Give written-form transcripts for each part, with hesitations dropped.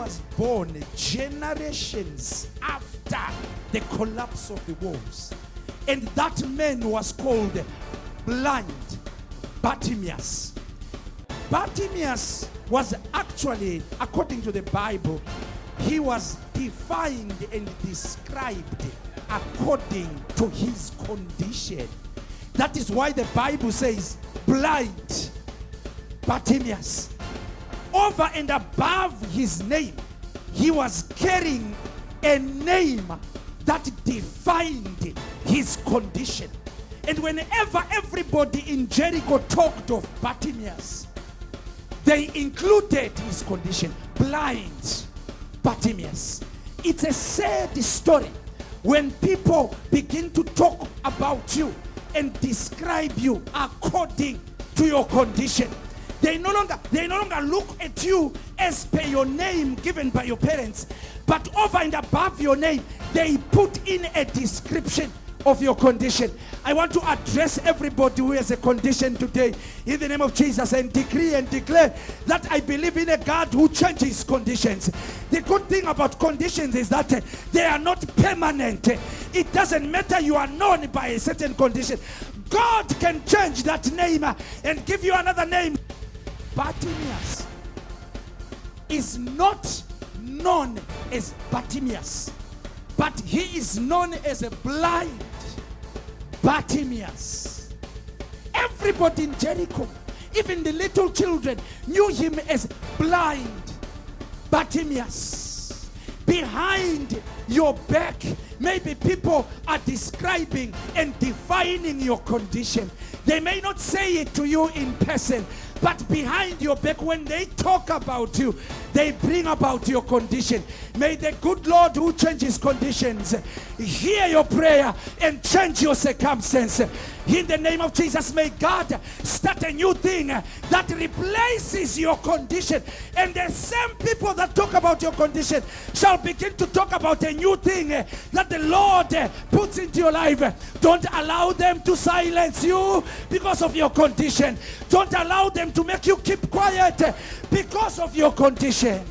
was born generations after the collapse of the walls. And that man was called blind Bartimaeus. Bartimaeus was actually, according to the Bible, he was defined and described according to his condition. That is why the Bible says blind Bartimaeus. Over and above his name, he was carrying a name that defined his condition. And whenever everybody in Jericho talked of Bartimaeus, they included his condition, blind Bartimaeus. It's a sad story when people begin to talk about you and describe you according to your condition. They no longer look at you as per your name given by your parents, but over and above your name, they put in a description of your condition. I want to address everybody who has a condition today in the name of Jesus and decree and declare that I believe in a God who changes conditions. The good thing about conditions is that they are not permanent. It doesn't matter you are known by a certain condition. God can change that name and give you another name. Bartimaeus is not known as Bartimaeus, but he is known as a blind Bartimaeus. Everybody in Jericho, even the little children, knew him as blind Bartimaeus. Behind your back, maybe people are describing and defining your condition. They may not say it to you in person, but behind your back, when they talk about you, they bring about your condition. May the good Lord who changes conditions hear your prayer and change your circumstance. In the name of Jesus, may God start a new thing that replaces your condition. And the same people that talk about your condition shall begin to talk about a new thing that the Lord puts into your life. Don't allow them to silence you because of your condition. Don't allow them to make you keep quiet because of your condition.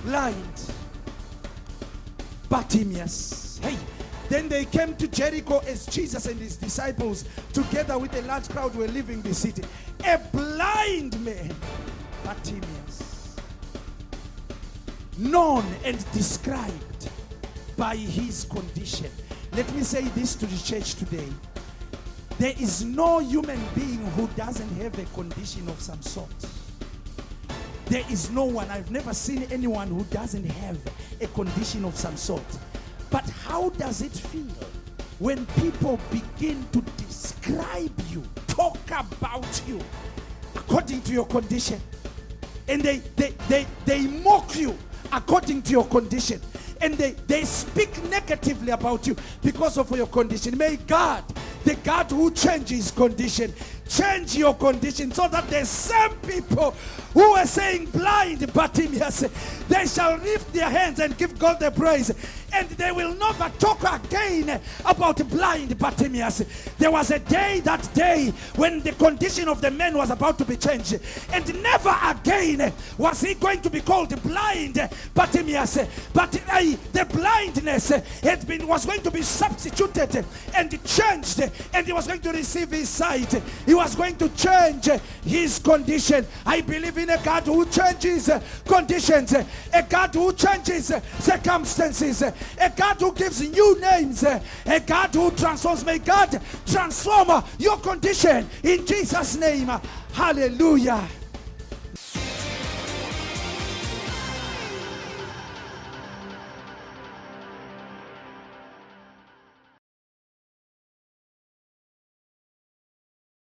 Blind Bartimaeus. Hey, then they came to Jericho as Jesus and his disciples, together with a large crowd, were leaving the city. A blind man, Bartimaeus, known and described by his condition. Let me say this to the church today. There is no human being who doesn't have a condition of some sort. There is no one. I've never seen anyone who doesn't have a condition of some sort. But how does it feel when people begin to describe you, talk about you according to your condition? And they mock you according to your condition. And they speak negatively about you because of your condition. May God, the God who changes condition, change your condition so that the same people who are saying blind Bartimaeus, they shall lift their hands and give God the praise, and they will never talk again about blind Bartimaeus. There was a day, that day, when the condition of the man was about to be changed, and never again was he going to be called blind Bartimaeus, but the blindness was going to be substituted and changed, and he was going to receive his sight. He was going to change his condition. I believe in a God who changes conditions, a God who changes circumstances, a God who gives new names, a God who transforms. May God transform your condition in Jesus' name. Hallelujah.